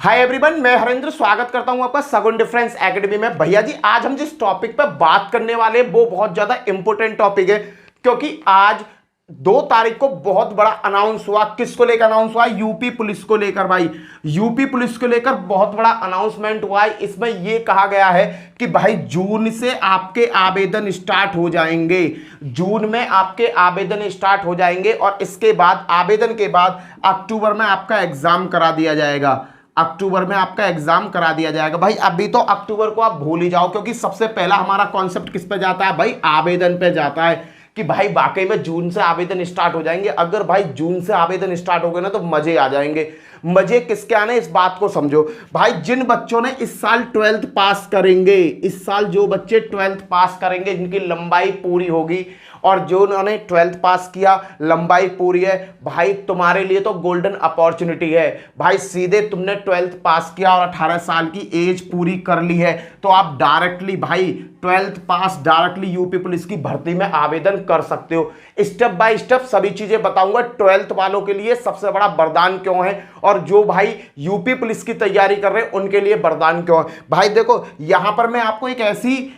Hi everyone, मैं हरेंद्र स्वागत करता हूं आपका सगुन डिफरेंस एकेडमी में। भैया जी, आज हम जिस टॉपिक पर बात करने वाले हैं वो बहुत ज्यादा इंपॉर्टेंट टॉपिक है, क्योंकि आज 2 तारीख को बहुत बड़ा अनाउंस हुआ। किसको लेकर अनाउंस हुआ? यूपी पुलिस को लेकर। भाई यूपी पुलिस को लेकर बहुत बड़ा अनाउंसमेंट हुआ है। इसमें यह कहा गया है कि भाई जून से आपके आवेदन स्टार्ट हो जाएंगे। जून में आपके आवेदन स्टार्ट हो जाएंगे और इसके बाद आवेदन के बाद अक्टूबर में आपका एग्जाम करा दिया जाएगा। अक्टूबर में आपका एग्जाम करा दिया जाएगा। भाई अभी तो अक्टूबर को आप भूल ही जाओ, क्योंकि सबसे पहला हमारा कॉन्सेप्ट किस पे जाता है? भाई आवेदन पे जाता है कि भाई वाकई में जून से आवेदन स्टार्ट हो जाएंगे। अगर भाई जून से आवेदन स्टार्ट हो गए ना तो मजे आ जाएंगे। मजे किसके आने, इस बात को समझो। भाई जिन बच्चों ने इस साल 12th पास करेंगे, इस साल जो बच्चे 12th पास करेंगे, जिनकी लंबाई पूरी होगी और जो उन्होंने 12th पास किया, लंबाई पूरी है, भाई तुम्हारे लिए तो गोल्डन अपॉर्चुनिटी है। भाई सीधे तुमने 12th पास किया और 18 साल की एज पूरी कर ली है तो आप डायरेक्टली भाई 12th पास डायरेक्टली यूपी पुलिस की भर्ती में आवेदन कर सकते हो। स्टेप बाय स्टेप सभी चीजें बताऊंगा। 12th वालों के लिए सबसे बड़ा वरदान क्यों है और जो भाई यूपी पुलिस की तैयारी कर रहे हैं उनके लिए वरदान क्यों है। भाई देखो, यहां पर मैं आपको एक ऐसी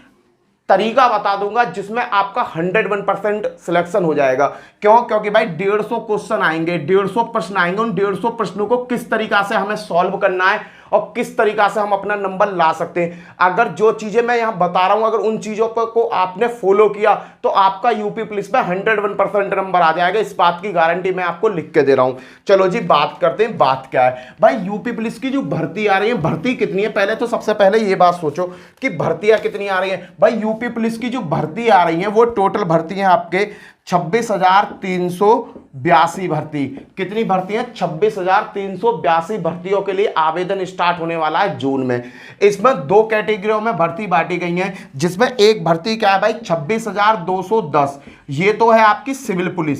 तरीका बता दूंगा जिसमें आपका 101% सिलेक्शन हो जाएगा। क्यों? क्योंकि भाई 150 क्वेश्चन आएंगे, 150 प्रश्न आएंगे। उन 150 प्रश्नों को किस तरीका से हमें सॉल्व करना है और किस तरीका से हम अपना नंबर ला सकते हैं। अगर जो चीजें मैं यहां बता रहा हूं, अगर उन चीजों को आपने फॉलो किया तो आपका यूपी पुलिस में 101% नंबर आ जाएगा। इस बात की गारंटी मैं आपको लिख के दे रहा हूं। चलो जी, बात करते हैं। बात क्या है भाई? यूपी पुलिस की जो भर्ती आ रही है, भर्ती कितनी है? पहले तो सबसे पहले ये बात सोचो कि भर्तियां कितनी आ रही है। भाई यूपी पुलिस की जो भर्ती आ रही है वो टोटल भर्ती है आपके 26,382 भर्ती। कितनी भर्ती है? 26,382 भर्तियों के लिए आवेदन स्टार्ट होने वाला है जून में। इसमें 2 कैटेगरियों में भर्ती बांटी गई है, जिसमें एक भर्ती क्या है भाई? 26,210। ये तो है आपकी सिविल पुलिस।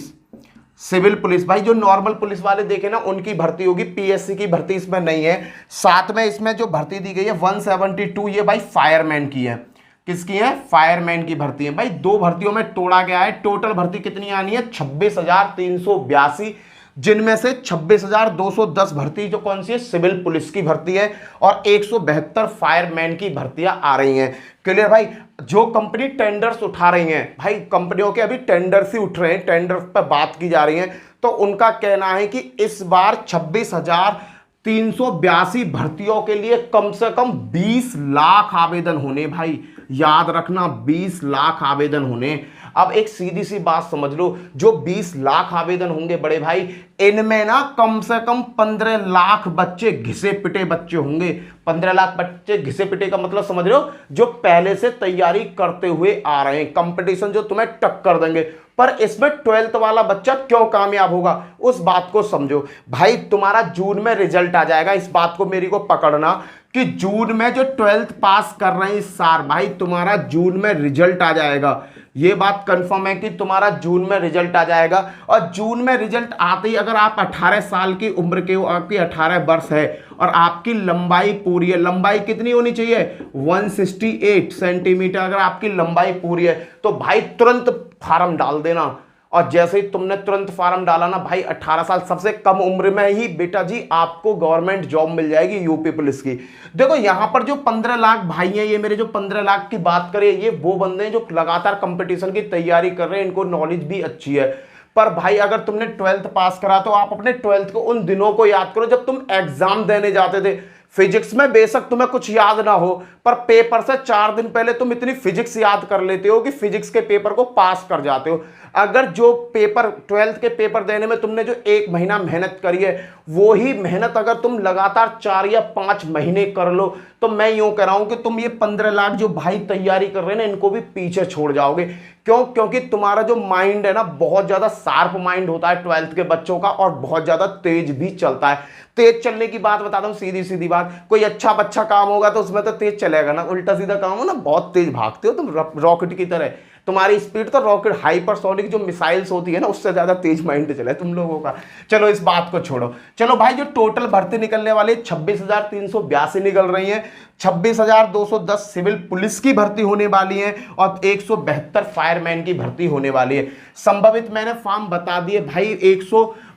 सिविल पुलिस भाई जो नॉर्मल पुलिस वाले देखे ना उनकी भर्ती होगी, पीएससी की भर्ती इसमें नहीं है। साथ में इसमें जो भर्ती दी गई है 172, ये भाई फायरमैन की है। किसकी है? फायरमैन की भर्ती है। भाई 2 भर्तियों में तोड़ा गया है। टोटल भर्ती कितनी आनी है? 26,382, जिनमें से 26,210 भर्ती जो कौन सी है? सिविल पुलिस की भर्ती है और 172 फायरमैन की भर्तियां आ रही हैं। क्लियर भाई? जो कंपनी टेंडर्स उठा रही हैं, भाई कंपनियों के अभी टेंडर्स ही उठ रहे हैं, टेंडर्स पर बात की जा रही है, तो उनका कहना है कि इस बार 26,382 भर्तियों के लिए कम से कम 20 लाख आवेदन होने। भाई याद रखना, 20 लाख आवेदन होने। अब एक सीधी सी बात समझ लो, जो 20 लाख आवेदन होंगे बड़े भाई, इनमें ना कम से कम 15 लाख बच्चे घिसे पिटे बच्चे होंगे। 15 लाख बच्चे घिसे पिटे का मतलब समझ रहे हो? जो पहले से तैयारी करते हुए आ रहे हैं, कंपटीशन जो तुम्हें टक्कर देंगे। पर इसमें 12th वाला बच्चा क्यों कामयाब होगा, उस बात को समझो। भाई तुम्हारा जून में रिजल्ट आ जाएगा, इस बात को मेरी को पकड़ना कि जून में जो 12th पास कर रहे हैं इस साल, भाई तुम्हारा जून में रिजल्ट आ जाएगा। ये बात कंफर्म है कि तुम्हारा जून में रिजल्ट आ जाएगा। और जून में रिजल्ट आते ही अगर आप 18 साल की उम्र के हो, आपकी 18 वर्ष है और आपकी लंबाई पूरी है, लंबाई कितनी होनी चाहिए? 168 सेंटीमीटर। अगर आपकी लंबाई पूरी है तो भाई तुरंत फार्म डाल देना। और जैसे ही तुमने तुरंत फार्म डाला ना भाई, 18 साल सबसे कम उम्र में ही बेटा जी आपको गवर्नमेंट जॉब मिल जाएगी यूपी पुलिस की। देखो यहां पर जो 15 लाख भाई हैं, ये मेरे जो 15 लाख की बात करें, ये वो बंदे हैं जो लगातार कंपटीशन की तैयारी कर रहे हैं, इनको नॉलेज भी अच्छी है। पर भाई अगर तुमने 12th पास करा तो आप अपने 12th को उन दिनों को याद करो जब तुम एग्जाम देने जाते थे। फिजिक्स में बेशक तुम्हें कुछ याद ना हो, पर पेपर से 4 दिन पहले तुम इतनी फिजिक्स याद कर लेते हो कि फिजिक्स के पेपर को पास कर जाते हो। अगर जो पेपर 12th के पेपर देने में तुमने जो 1 महीना मेहनत करी है, वो ही मेहनत अगर तुम लगातार 4 या 5 महीने कर लो, तो मैं यूं कह रहा हूं कि तुम ये 15 लाख जो भाई तैयारी कर रहे हैं ना, इनको भी पीछे छोड़ जाओगे। क्यों? क्योंकि तुम्हारा जो माइंड है ना, बहुत ज्यादा शार्प माइंड होता है 12th के बच्चों का और बहुत ज्यादा तेज भी चलता है। तेज चलने की बात बताता हूं, सीधी सीधी बात। कोई अच्छा बच्चा काम होगा तो उसमें तो तेज चलेगा ना, उल्टा सीधा काम हो ना, बहुत तेज भागते हो तुम रॉकेट की तरह। तुम्हारी स्पीड तो रॉकेट हाइपरसोनिक जो मिसाइल्स होती है ना, उससे ज्यादा तेज माइंड चले तुम लोगों का। चलो इस बात को छोड़ो। चलो भाई जो टोटल भर्ती निकलने वाली 26,382 निकल रही है। 26,210 सिविल पुलिस की भर्ती होने वाली है और 172 फायरमैन की भर्ती होने वाली है। संभावित मैंने फॉर्म बता दिए भाई,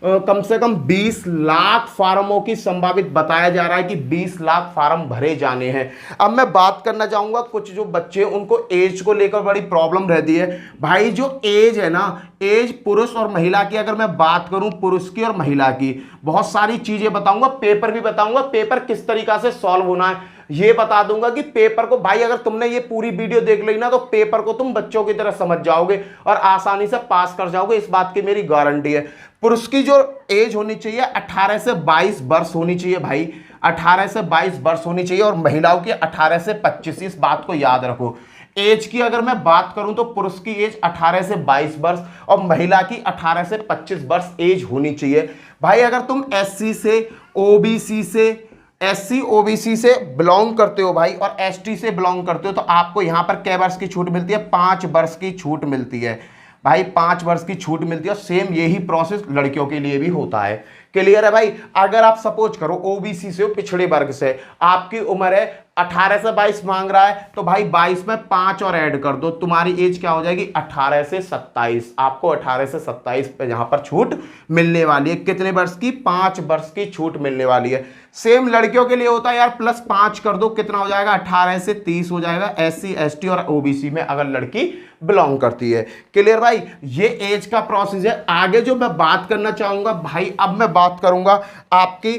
कम से कम 20 लाख फार्मों की संभावित बताया जा रहा है कि 20 लाख फार्म भरे जाने हैं। अब मैं बात करना चाहूंगा कुछ जो बच्चे उनको एज को लेकर बड़ी प्रॉब्लम रहती है। भाई जो एज है ना, एज पुरुष और महिला की अगर मैं बात करूं, पुरुष की और महिला की, बहुत सारी चीजें बताऊंगा, पेपर भी बताऊंगा, पेपर किस तरीका से सॉल्व होना है ये बता दूंगा कि पेपर को भाई अगर तुमने ये पूरी वीडियो देख ली ना तो पेपर को तुम बच्चों की तरह समझ जाओगे और आसानी से पास कर जाओगे, इस बात की मेरी गारंटी है। पुरुष की जो एज होनी चाहिए 18 से 22 वर्ष होनी चाहिए भाई, 18 से 22 वर्ष होनी चाहिए, और महिलाओं की 18 से 25, इस बात को याद रखो। एज की अगर मैं बात करूं तो पुरुष की एज 18 से 22 वर्ष और महिला की 18 से 25 वर्ष एज होनी चाहिए। भाई अगर तुम एससी से, ओबीसी से, एससी ओबीसी से बिलोंग करते हो भाई और एसटी से बिलोंग करते हो तो आपको यहां पर कै वर्ष की छूट मिलती है? 5 वर्ष की छूट मिलती है भाई, 5 वर्ष की छूट मिलती है। और सेम यही प्रोसेस लड़कियों के लिए भी होता है। क्लियर है भाई? अगर आप सपोज करो ओबीसी से हो, पिछड़े वर्ग से, आपकी उम्र है 18 से 22 मांग रहा है तो भाई 22 में 5 और ऐड कर दो, तुम्हारी एज क्या हो जाएगी? 18 से 27। आपको 18 से 27 पे यहां पर छूट मिलने वाली है। कितने वर्ष की? 5 वर्ष की छूट मिलने वाली है। सेम लड़कियों के लिए होता है यार, प्लस 5 कर दो, कितना हो जाएगा? 18 से 30 हो जाएगा, एससी एसटी और ओबीसी में अगर लड़की बिलोंग करती है। क्लियर भाई? ये एज का प्रोसेस है। आगे जो मैं बात करना चाहूंगा भाई, अब मैं बात करूंगा आपकी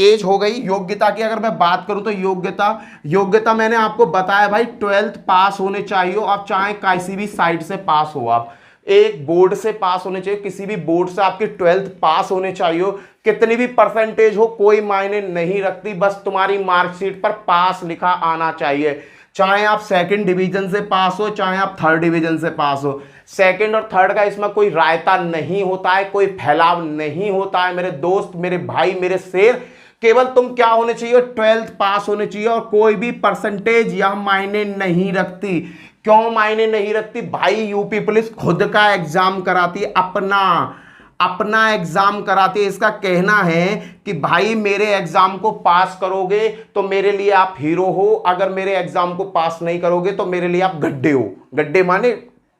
एज हो गई। योग्यता की अगर मैं बात करूं तो योग्यता मैंने आपको बताया भाई 12th पास होने चाहिए। आप चाहे किसी भी साइड से पास हो, आप एक बोर्ड से पास होने चाहिए, किसी भी बोर्ड से आपकी 12th पास होने चाहिए। कितनी भी परसेंटेज हो कोई मायने नहीं रखती, बस तुम्हारी मार्कशीट पर पास लिखा आना चाहिए। चाहे आप सेकंड डिवीजन से पास हो, चाहे आप थर्ड डिवीजन से पास हो। सेकंड और थर्ड का इसमें कोई रायता नहीं होता है, कोई फैलाव नहीं होता है मेरे दोस्त, मेरे भाई, मेरे शेर। केवल तुम क्या होने चाहिए? 12th पास होने चाहिए और कोई भी परसेंटेज यह मायने नहीं रखती। क्यों मायने नहीं रखती? भाई यूपी पुलिस खुद का एग्जाम कराती है, अपना एग्जाम कराती है। इसका कहना है कि भाई मेरे एग्जाम को पास करोगे तो मेरे लिए आप हीरो हो, अगर मेरे एग्जाम को पास नहीं करोगे तो मेरे लिए आप गड्ढे हो। गड्ढे माने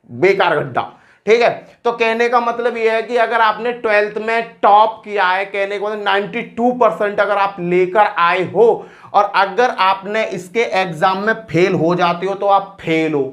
बेकार गड्ढा, ठीक है? तो कहने का मतलब यह है कि अगर आपने 12th में टॉप किया है, कहने को 92% अगर आप लेकर आए हो और अगर आपने इसके एग्जाम में फेल हो जाते हो तो आप फेल हो।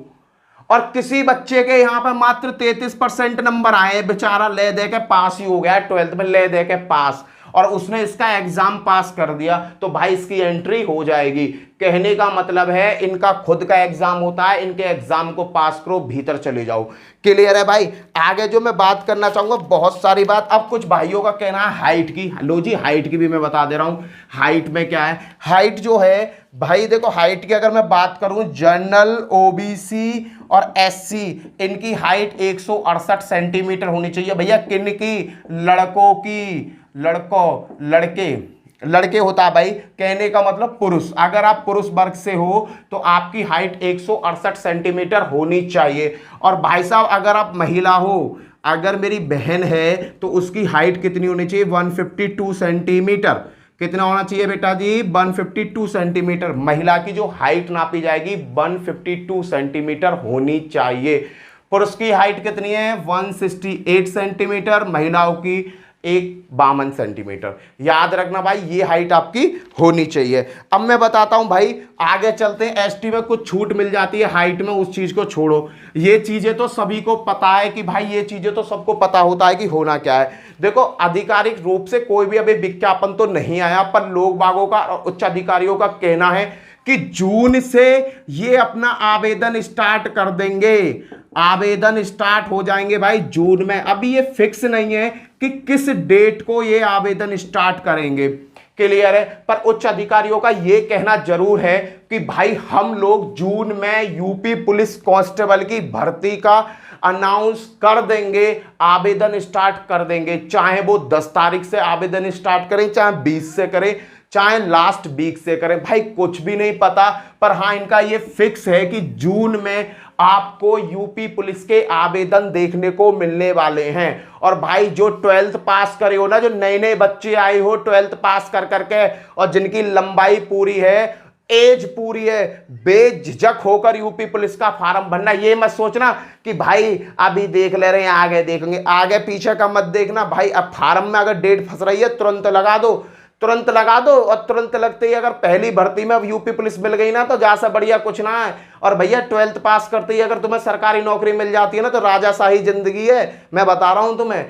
और किसी बच्चे के यहां पर मात्र 33% नंबर आए, बेचारा ले दे के पास ही हो गया 12th में, ले दे के पास, और उसने इसका एग्जाम पास कर दिया तो भाई इसकी एंट्री हो जाएगी। कहने का मतलब है इनका खुद का एग्जाम होता है, इनके एग्जाम को पास करो, भीतर चले जाओ। क्लियर है भाई? आगे जो मैं बात करना चाहूंगा, बहुत सारी बात। अब कुछ भाइयों का कहना है हाइट की। लो जी, हाइट की भी मैं बता दे रहा हूं। हाइट में क्या है? हाइट जो है भाई देखो, हाइट की अगर मैं बात करूं, जनरल, ओबीसी और एससी, इनकी हाइट 168 सेंटीमीटर होनी चाहिए। भैया किन की? लड़कों की। लड़के होता है भाई, कहने का मतलब पुरुष। अगर आप पुरुष वर्ग से हो तो आपकी हाइट 168 सेंटीमीटर होनी चाहिए। और भाई साहब अगर आप महिला हो, अगर मेरी बहन है तो उसकी हाइट कितनी होनी चाहिए? 152 सेंटीमीटर। कितना होना चाहिए बेटा जी? 152 सेंटीमीटर। महिला की जो हाइट नापी जाएगी 152 सेंटीमीटर होनी चाहिए। पुरुष की हाइट कितनी है? 168 सेंटीमीटर, महिलाओं की 152 सेंटीमीटर। याद रखना भाई, ये हाइट आपकी होनी चाहिए। अब मैं बताता हूं भाई, आगे चलते हैं। एसटी में कुछ छूट मिल जाती है हाइट में, उस चीज को छोड़ो। ये चीजें तो सभी को पता है कि भाई, ये चीजें तो सबको पता होता है कि होना क्या है। देखो, आधिकारिक रूप से कोई भी अभी विज्ञापन तो नहीं आया, पर लोग बागों का और उच्च अधिकारियों का कहना है कि जून से ये अपना आवेदन स्टार्ट कर देंगे। आवेदन स्टार्ट हो जाएंगे भाई जून में। अभी ये फिक्स नहीं है कि किस डेट को ये आवेदन स्टार्ट करेंगे। क्लियर है? पर उच्च अधिकारियों का ये कहना जरूर है कि भाई हम लोग जून में यूपी पुलिस कांस्टेबल की भर्ती का अनाउंस कर देंगे, आवेदन स्टार्ट कर देंगे। चाहे वो 10 तारीख से आवेदन स्टार्ट करें, चाहे 20 से करें, चाहे लास्ट वीक से करें, भाई कुछ भी नहीं पता। पर हाँ, इनका ये फिक्स है कि जून में आपको यूपी पुलिस के आवेदन देखने को मिलने वाले हैं। और भाई जो 12th पास करे हो ना, जो नए नए बच्चे आए हो 12th पास कर करके और जिनकी लंबाई पूरी है एज पूरी है, बेझिझक होकर यूपी पुलिस का फार्म भरना। ये मत सोचना कि भाई अभी देख ले रहे हैं आगे देखेंगे, आगे पीछे का मत देखना भाई। अब फार्म में अगर डेट फंस रही है तुरंत लगा दो, तुरंत लगा दो। और तुरंत लगते ही अगर पहली भर्ती में अब यूपी पुलिस मिल गई ना तो जैसा बढ़िया कुछ ना है। और भैया 12th पास करते ही अगर तुम्हें सरकारी नौकरी मिल जाती है ना तो राजाशाही जिंदगी है, मैं बता रहा हूं तुम्हें।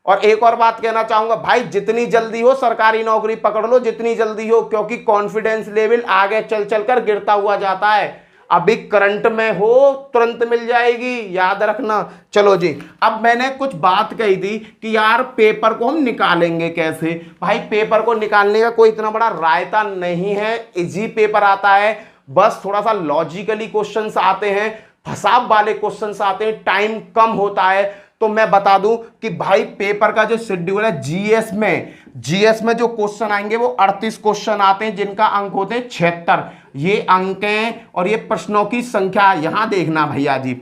और एक और बात कहना चाहूंगा भाई, जितनी जल्दी हो सरकारी नौकरी पकड़ लो, जितनी जल्दी हो, क्योंकि कॉन्फिडेंस लेवल आगे चल चल कर गिरता हुआ जाता है। अभी करंट में हो तुरंत मिल जाएगी, याद रखना। चलो जी, अब मैंने कुछ बात कही थी कि यार पेपर को हम निकालेंगे कैसे। भाई पेपर को निकालने का कोई इतना बड़ा रायता नहीं है, इजी पेपर आता है। बस थोड़ा सा लॉजिकली क्वेश्चंस आते हैं, फसाव वाले क्वेश्चंस आते हैं, टाइम कम होता है। तो मैं बता दूं कि भाई पेपर का जो शेड्यूल है, जीएस में जो क्वेश्चन आएंगे वो 38 क्वेश्चन आते हैं जिनका अंक होते हैं 76। ये अंक हैं और ये प्रश्नों की संख्या यहां देखना भैया जी,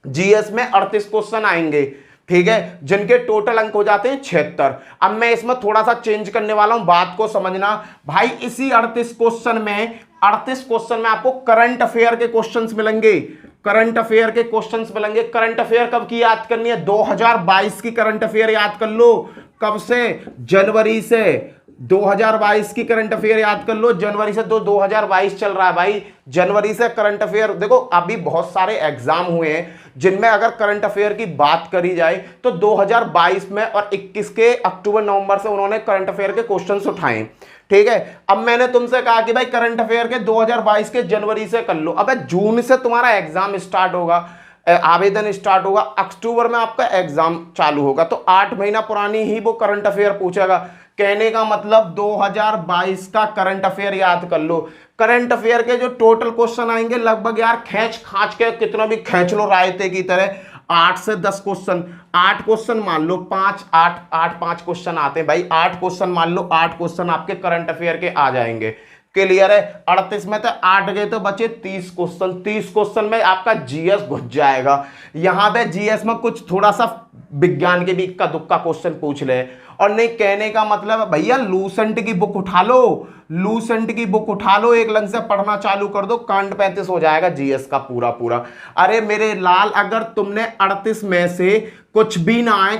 जीएस में 38 क्वेश्चन आएंगे, ठीक है, जिनके टोटल अंक हो जाते हैं 76। अब मैं इसमें थोड़ा सा चेंज करने वाला हूं, बात को समझना भाई। इसी 38 क्वेश्चन में आपको करंट अफेयर के क्वेश्चंस मिलेंगे, करंट अफेयर के क्वेश्चंस मिलेंगे। करंट अफेयर कब की याद करनी है? 2022 की करंट अफेयर याद कर लो। कब से? जनवरी से। 2022 की करंट अफेयर याद कर लो, जनवरी से। 2022 चल रहा है भाई, जनवरी से करंट अफेयर। देखो अभी बहुत सारे एग्जाम हुए हैं जिनमें अगर करंट अफेयर की बात करी जाए तो 2022 में और 21 के अक्टूबर नवंबर से उन्होंने करंट अफेयर के क्वेश्चंस उठाए, ठीक है। अब मैंने तुमसे कहा कि भाई करंट अफेयर के 2022 के जनवरी से कर लो। अब जून से तुम्हारा एग्जाम स्टार्ट होगा, आवेदन स्टार्ट होगा, अक्टूबर में आपका एग्जाम चालू होगा, तो 8 महीना पुरानी ही वो करंट अफेयर पूछेगा। कहने का मतलब 2022 का करंट अफेयर याद कर लो। करंट अफेयर के जो टोटल क्वेश्चन आएंगे लगभग यार खींच खांच के कितना भी खींच लो रायते की तरह, 8 से 10 क्वेश्चन। 8 क्वेश्चन मान लो, 5 क्वेश्चन आते हैं भाई, 8 क्वेश्चन मान लो, 8 क्वेश्चन आपके करंट अफेयर के आ जाएंगे। क्लियर है? 38 में तो 8 गए तो बचे 30 क्वेश्चन। 30 क्वेश्चन में आपका जीएस घुस जाएगा। यहां पे जीएस में कुछ थोड़ा सा विज्ञान के भी इक्का दुक्का क्वेश्चन पूछ ले। और नहीं, कहने का मतलब भैया लूसेंट की बुक उठा लो, लूसेंट की बुक उठा लो, एक लंग से पढ़ना चालू कर दो, कांड 35 हो जाएगा जीएस का पूरा पूरा। अरे मेरे लाल, अगर तुमने 38 में से कुछ भी ना आए,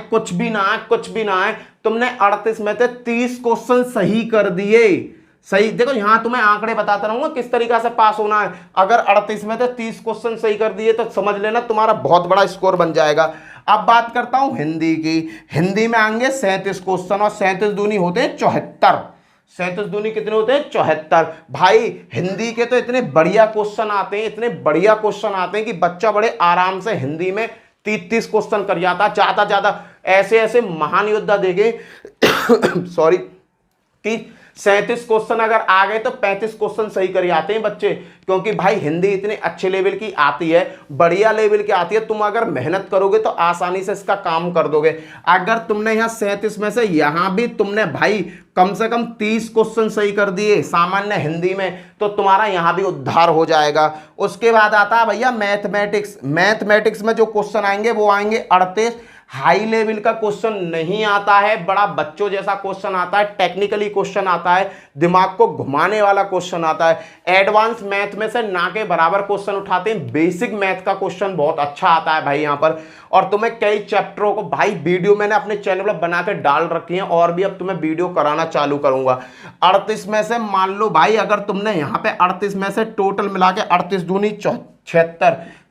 तुमने 38 में से 30 क्वेश्चन सही कर दिए, सही। देखो यहां तुम्हें आंकड़े बताता रहूंगा किस तरीका से पास होना है। अगर 38 में से 30 क्वेश्चन सही कर दिए तो समझ लेना तुम्हारा बहुत बड़ा स्कोर बन जाएगा। अब बात करता हूं हिंदी की। हिंदी में आएंगे 37 क्वेश्चन और 37 दूनी होते हैं 74। 37 दूनी कितने होते हैं? 74। भाई हिंदी के तो इतने बढ़िया क्वेश्चन आते हैं, इतने बढ़िया क्वेश्चन आते हैं कि बच्चा बड़े आराम से हिंदी में 30 क्वेश्चन कर जाता। ज्यादा ऐसे ऐसे महान योद्धा देखे सॉरी कि 37 क्वेश्चन अगर आ गए तो 35 क्वेश्चन सही कर आते हैं बच्चे, क्योंकि भाई हिंदी इतने अच्छे लेवल की आती है, बढ़िया लेवल की आती है। तुम अगर मेहनत करोगे तो आसानी से इसका काम कर दोगे। अगर तुमने यहाँ 37 में से यहाँ भी तुमने भाई कम से कम 30 क्वेश्चन सही कर दिए सामान्य हिंदी में, तो तुम्हारा यहाँ भी उद्धार हो जाएगा। उसके बाद आता है भैया मैथमेटिक्स। मैथमेटिक्स में जो क्वेश्चन आएंगे वो आएंगे 38। हाई लेवल का क्वेश्चन नहीं आता है, बड़ा बच्चों जैसा क्वेश्चन आता है, टेक्निकली क्वेश्चन आता है, दिमाग को घुमाने वाला क्वेश्चन आता है। एडवांस मैथ में से ना के बराबर क्वेश्चन उठाते हैं। बेसिक मैथ का क्वेश्चन बहुत अच्छा आता है भाई यहाँ पर। और तुम्हें कई चैप्टरों को भाई वीडियो मैंने अपने चैनल पर बना के डाल रखी है, और भी अब तुम्हें वीडियो कराना चालू करूंगा। 38 में से मान लो भाई, अगर तुमने यहाँ पे 38 में से टोटल मिला के 38 दूनी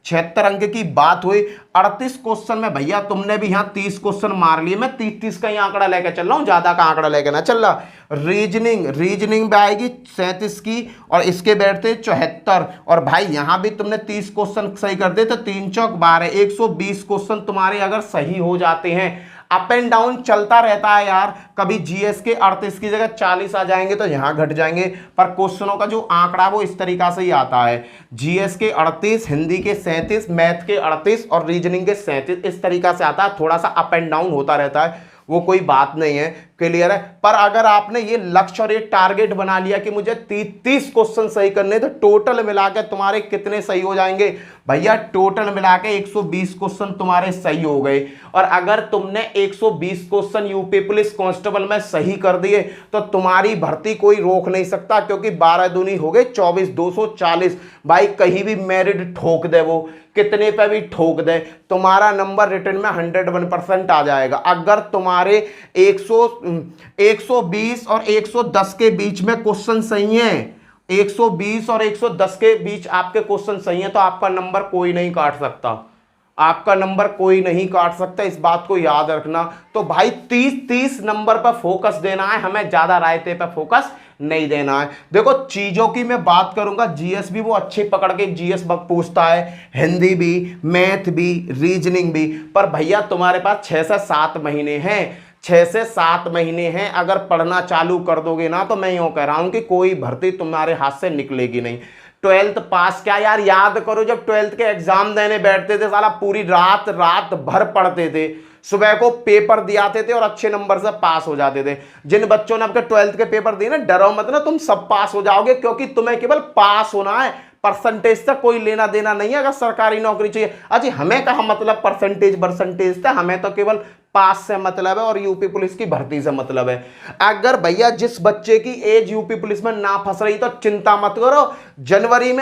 76 अंक की बात हुई। 38 क्वेश्चन में भैया तुमने भी यहाँ 30 क्वेश्चन मार लिए। मैं 30 का ही आंकड़ा लेकर चल रहा हूँ, ज्यादा का आंकड़ा लेकर ना चल रहा। रीजनिंग में आएगी 37 की और इसके बैठते 74। और भाई यहाँ भी तुमने 30 क्वेश्चन सही कर दे तो 3 चौक 12, 120 क्वेश्चन तुम्हारे अगर सही हो जाते हैं। अप एंड डाउन चलता रहता है यार, कभी जीएस के 38 की जगह 40 आ जाएंगे तो यहाँ घट जाएंगे, पर क्वेश्चनों का जो आंकड़ा वो इस तरीका से ही आता है। जीएस के 38, हिंदी के 37, मैथ के 38 और रीजनिंग के 37, इस तरीका से आता है। थोड़ा सा अप एंड डाउन होता रहता है, वो कोई बात नहीं है। क्लियर है। पर अगर आपने ये लक्ष्य और ये टारगेट बना लिया कि मुझे 30 क्वेश्चन सही करने, तो टोटल मिला के तुम्हारे कितने सही हो जाएंगे भैया? टोटल मिला के 120 क्वेश्चन तुम्हारे सही हो गए। और अगर तुमने 120 क्वेश्चन यूपी पुलिस कांस्टेबल में सही कर दिए तो तुम्हारी भर्ती कोई रोक नहीं सकता, क्योंकि 12 दूनी हो गए 24, 240। भाई कहीं भी मेरिट ठोक दे, वो कितने पे भी ठोक दे, तुम्हारा नंबर रिटर्न में 101% आ जाएगा। अगर तुम्हारे 120 और 110 के बीच में क्वेश्चन सही हैं, 120 और 110 के बीच आपके क्वेश्चन सही हैं, तो आपका नंबर कोई नहीं काट सकता, आपका नंबर कोई नहीं काट सकता, इस बात को याद रखना। तो भाई 30 नंबर पर फोकस देना है हमें, ज्यादा रायते पर फोकस नहीं देना है। देखो चीजों की मैं बात करूंगा, जीएस भी वो अच्छी पकड़ के जीएस पूछता है, हिंदी भी, मैथ भी, रीजनिंग भी। पर भैया तुम्हारे पास 6 से 7 महीने हैं, 6 से 7 महीने हैं, अगर पढ़ना चालू कर दोगे ना, तो मैं यूं कह रहा हूं कि कोई भर्ती तुम्हारे हाथ से निकलेगी नहीं। 12th पास क्या यार, याद करो जब 12th के एग्जाम देने बैठते थे, साला पूरी रात भर पढ़ते थे, सुबह को पेपर दियाते थे और अच्छे नंबर से पास हो जाते थे। जिन बच्चों ने आपके 12th के पेपर दिए ना, डरो मत ना, तुम सब पास हो जाओगे, क्योंकि तुम्हें केवल पास होना है, परसेंटेज से कोई लेना देना नहीं है। अगर सरकारी नौकरी चाहिए, अजी हमें कहा मतलब परसेंटेज से, हमें तो केवल पास से मतलब है और यूपी पुलिस की भर्ती से मतलब है। अगर भैया जिस बच्चे की एज यूपी पुलिस में ना फंस रही तो चिंता मत करो, जनवरी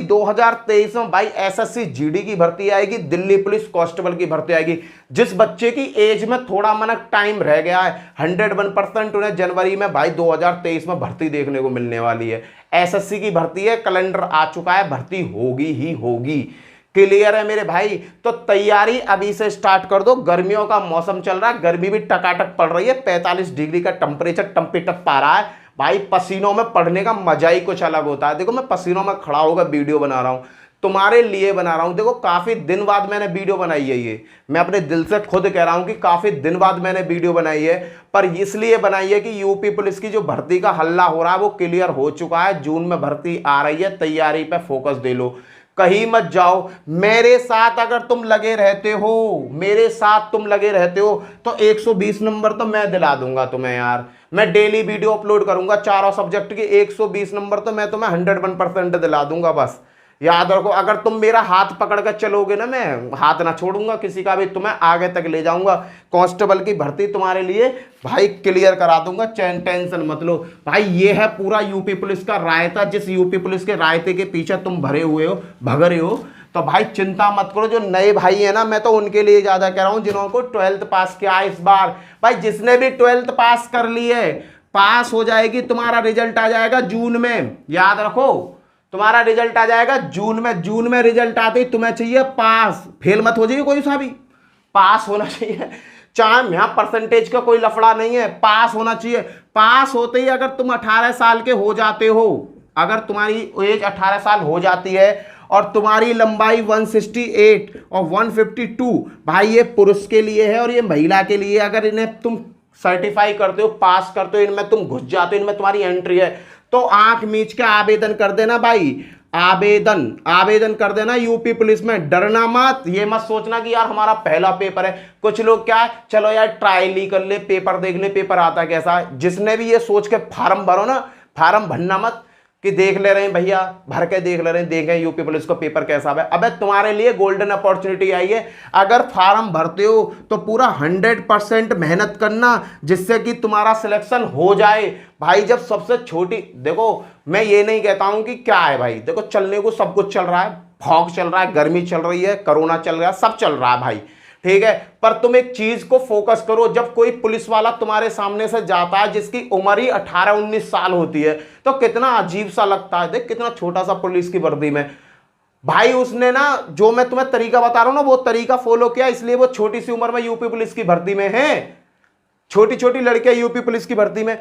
2023 में भाई एसएससी जीडी की भर्ती आएगी, दिल्ली पुलिस कांस्टेबल की भर्ती आएगी। जिस बच्चे की एज में थोड़ा मनक टाइम रह गया है, 101% उन्हें जनवरी में भाई 2023 में भर्ती देखने को मिलने वाली है। एसएससी की भर्ती है, कैलेंडर आ चुका है, भर्ती होगी ही होगी। क्लियर है मेरे भाई? तो तैयारी अभी से स्टार्ट कर दो। गर्मियों का मौसम चल रहा है, गर्मी भी टकाटक पड़ रही है, 45 डिग्री का टेम्परेचर टंपी-टप पा रहा है भाई। पसीनों में पढ़ने का मजा ही कुछ अलग होता है। देखो मैं पसीनों में खड़ा होकर वीडियो बना रहा हूं, तुम्हारे लिए बना रहा हूं। देखो काफी दिन बाद मैंने वीडियो बनाई है, ये मैं अपने दिल से खुद कह रहा हूं कि काफी दिन बाद मैंने वीडियो बनाई है, पर इसलिए बनाई है कि यूपी पुलिस की जो भर्ती का हल्ला हो रहा है वो क्लियर हो चुका है। जून में भर्ती आ रही है, तैयारी पे फोकस दे लो, कहीं मत जाओ। मेरे साथ अगर तुम लगे रहते हो, मेरे साथ तुम लगे रहते हो, तो 120 नंबर तो मैं दिला दूंगा तुम्हें यार। मैं डेली वीडियो अपलोड करूंगा, चारों सब्जेक्ट की 120 नंबर तो मैं तुम्हें 101% दिला दूंगा। बस याद रखो, अगर तुम मेरा हाथ पकड़ कर चलोगे ना, मैं हाथ ना छोड़ूंगा किसी का भी, तुम्हें आगे तक ले जाऊंगा। कांस्टेबल की भर्ती तुम्हारे लिए भाई क्लियर करा दूंगा, टेंशन मत लो भाई। ये है पूरा यूपी पुलिस का रायता, जिस यूपी पुलिस के रायते के पीछे तुम भरे हुए हो, भग रहे हो। तो भाई चिंता मत करो। जो नए भाई है ना, मैं तो उनके लिए ज्यादा कह रहा हूं, जिन्होंने 12th पास किया इस बार। भाई जिसने भी 12th पास कर ली है, पास हो जाएगी, तुम्हारा रिजल्ट आ जाएगा जून में, याद रखो तुम्हारा रिजल्ट आ जाएगा जून में। जून में रिजल्ट आते ही तुम्हें चाहिए पास, फेल मत हो जाइए कोई सा भी, पास होना चाहिए। चाहे यहां परसेंटेज का कोई लफड़ा नहीं है, पास होना चाहिए। पास होते ही अगर तुम 18 साल के हो जाते हो, अगर तुम्हारी एज 18 साल हो जाती है और तुम्हारी लंबाई 168 और 152, भाई ये पुरुष के लिए है और ये महिला के लिए। अगर इन्हें तुम सर्टिफाई करते हो, पास करते हो, इनमें तुम घुस जाते हो, इनमें तुम्हारी एंट्री है, तो आंख मीच के आवेदन कर देना भाई, आवेदन कर देना यूपी पुलिस में। डरना मत, ये मत सोचना कि यार हमारा पहला पेपर है। कुछ लोग क्या है, चलो यार ट्रायल ही कर ले, पेपर देख ले, पेपर आता कैसा है। जिसने भी ये सोच के फार्म भरो ना, फार्म भरना मत कि देख ले रहे हैं भैया, भर के देख ले रहे हैं, देखें यूपी पुलिस को पेपर कैसा है। अबे तुम्हारे लिए गोल्डन अपॉर्चुनिटी आई है। अगर फार्म भरते हो तो पूरा 100% मेहनत करना, जिससे कि तुम्हारा सिलेक्शन हो जाए। भाई जब सबसे छोटी, देखो मैं ये नहीं कहता हूं कि क्या है भाई, देखो चलने को सब कुछ चल रहा है, फॉग चल रहा है, गर्मी चल रही है, कोरोना चल रहा है, सब चल रहा है भाई, ठीक है। पर तुम एक चीज को फोकस करो, जब कोई पुलिस वाला तुम्हारे सामने से जाता है जिसकी उम्र ही 18-19 साल होती है, तो कितना अजीब सा लगता है। देख कितना छोटा सा पुलिस की वर्दी में, भाई उसने ना जो मैं तुम्हें तरीका बता रहा हूं ना, वो तरीका फॉलो किया, इसलिए वो छोटी सी उम्र में यूपी पुलिस की भर्ती में है। छोटी छोटी लड़कियां यूपी पुलिस की भर्ती में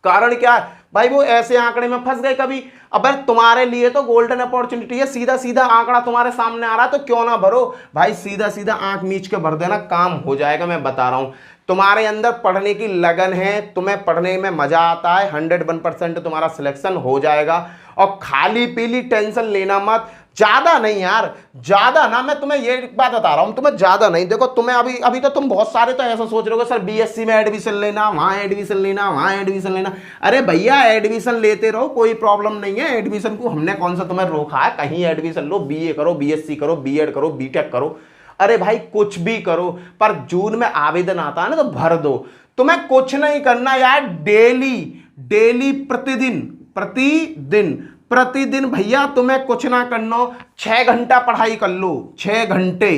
कारण क्या है भाई, वो ऐसे आंकड़े में फंस गए कभी। अब तुम्हारे लिए तो गोल्डन अपॉर्चुनिटी है, सीधा सीधा आंकड़ा तुम्हारे सामने आ रहा है, तो क्यों ना भरो भाई, सीधा सीधा आंख मीच के भर देना, काम हो जाएगा। मैं बता रहा हूं, तुम्हारे अंदर पढ़ने की लगन है, तुम्हें पढ़ने में मजा आता है, 101% तुम्हारा सिलेक्शन हो जाएगा। और खाली पीली टेंशन लेना मत, ज्यादा नहीं यार, ज्यादा ना, मैं तुम्हें ये बात बता रहा हूं, तुम्हें ज्यादा नहीं। देखो तुम्हें अभी अभी तो तुम बहुत सारे तो ऐसा सोच रहे हो सर बीएससी में एडमिशन लेना, वहां एडमिशन लेना, वहां एडमिशन लेना। अरे भैया एडमिशन लेते रहो, कोई प्रॉब्लम नहीं है। एडमिशन को हमने कौन सा तुम्हें रोका है? कहीं एडमिशन लो, बीए करो, बीएससी करो, बीएड करो, बीटेक करो, अरे भाई कुछ भी करो, पर जून में आवेदन आता है ना तो भर दो। तुम्हें कुछ नहीं करना यार, डेली डेली प्रतिदिन प्रतिदिन प्रतिदिन भैया तुम्हें कुछ ना करना, 6 घंटा पढ़ाई कर लो, 6 घंटे,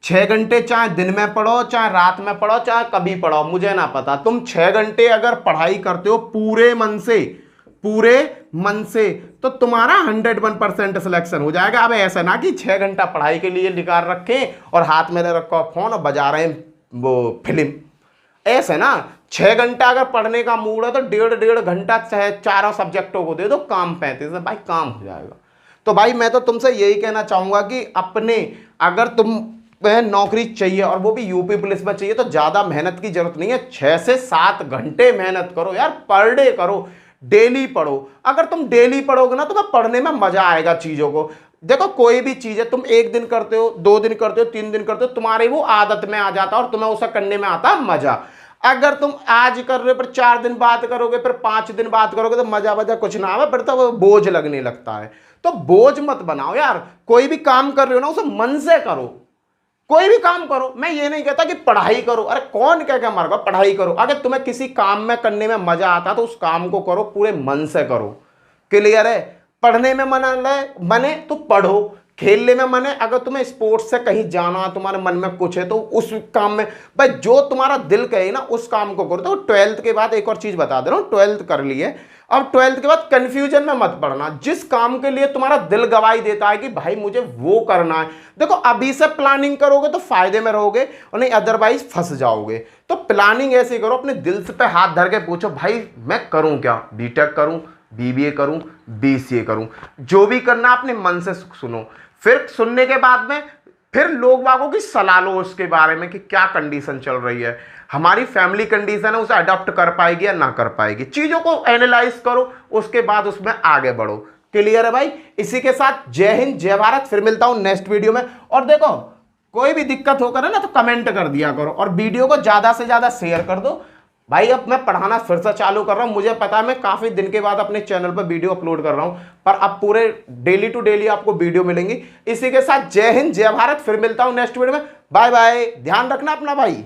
6 घंटे, चाहे दिन में पढ़ो, चाहे रात में पढ़ो, चाहे कभी पढ़ो, मुझे ना पता। तुम 6 घंटे अगर पढ़ाई करते हो पूरे मन से, पूरे मन से, तो तुम्हारा 101% सिलेक्शन हो जाएगा। अब ऐसा ना कि 6 घंटा पढ़ाई के लिए निकाल रखे और हाथ में ले रखो फोन और बजा रहे हैं वो फिल्म, ऐसे ना। 6 घंटा अगर पढ़ने का मूड है तो 1.5 घंटा चाहे चारों सब्जेक्टों को दे दो, काम 35 में भाई काम हो जाएगा। तो भाई मैं तो तुमसे यही कहना चाहूंगा कि अपने, अगर तुम नौकरी चाहिए और वो भी यूपी पुलिस में चाहिए, तो ज्यादा मेहनत की जरूरत नहीं है, 6 से 7 घंटे मेहनत करो यार, पर डे करो, डेली पढ़ो। अगर तुम डेली पढ़ोगे ना तो तुम्हें पढ़ने में मजा आएगा चीजों को। देखो कोई भी चीज है, तुम 1 दिन करते हो, 2 दिन करते हो, 3 दिन करते हो, तुम्हारे वो आदत में आ जाता है और तुम्हें उसे करने में आता है मजा। अगर तुम आज कर रहे हो फिर 4 दिन बाद करोगे, फिर 5 दिन बाद करोगे, तो मजा वजा कुछ ना आवे, फिर तो वो बोझ लगने लगता है। तो बोझ मत बनाओ यार, कोई भी काम कर रहे हो ना उसे मन से करो, कोई भी काम करो। मैं ये नहीं कहता कि पढ़ाई करो, अरे कौन कह के मर गया, पढ़ाई करो। अगर तुम्हें किसी काम में करने में मजा आता तो उस काम को करो, पूरे मन से करो। क्लियर है? पढ़ने में मने तो पढ़ो, खेलने में मन है, अगर तुम्हें स्पोर्ट्स से कहीं जाना, तुम्हारे मन में कुछ है तो उस काम में भाई जो तुम्हारा दिल कहे ना उस काम को करो। तो 12th के बाद एक और चीज बता दे रहा हूँ, 12th कर लिए, अब 12th के बाद कंफ्यूजन में मत पड़ना। जिस काम के लिए तुम्हारा दिल गवाही देता है कि भाई मुझे वो करना है, देखो अभी से प्लानिंग करोगे तो फायदे में रहोगे और नहीं अदरवाइज फंस जाओगे। तो प्लानिंग ऐसे करो, अपने दिल पे हाथ धर के पूछो भाई मैं करूं क्या, बीटेक करूं, बीबीए करूं, बीसीए करूं, जो भी करना अपने मन से सुनो। फिर सुनने के बाद में फिर लोग बागों की सलाह लो उसके बारे में कि क्या कंडीशन चल रही है, हमारी फैमिली कंडीशन है, उसे अडॉप्ट कर पाएगी या ना कर पाएगी। चीजों को एनालाइज करो, उसके बाद उसमें आगे बढ़ो। क्लियर है भाई? इसी के साथ जय हिंद, जय भारत। फिर मिलता हूं नेक्स्ट वीडियो में। और देखो कोई भी दिक्कत होकर है ना तो कमेंट कर दिया करो और वीडियो को ज्यादा से ज्यादा शेयर कर दो भाई। अब मैं पढ़ाना फिर से चालू कर रहा हूं, मुझे पता है मैं काफी दिन के बाद अपने चैनल पर वीडियो अपलोड कर रहा हूं, पर अब पूरे डेली टू डेली आपको वीडियो मिलेंगी। इसी के साथ जय हिंद, जय भारत। फिर मिलता हूं नेक्स्ट वीडियो में। बाय बाय, ध्यान रखना अपना भाई।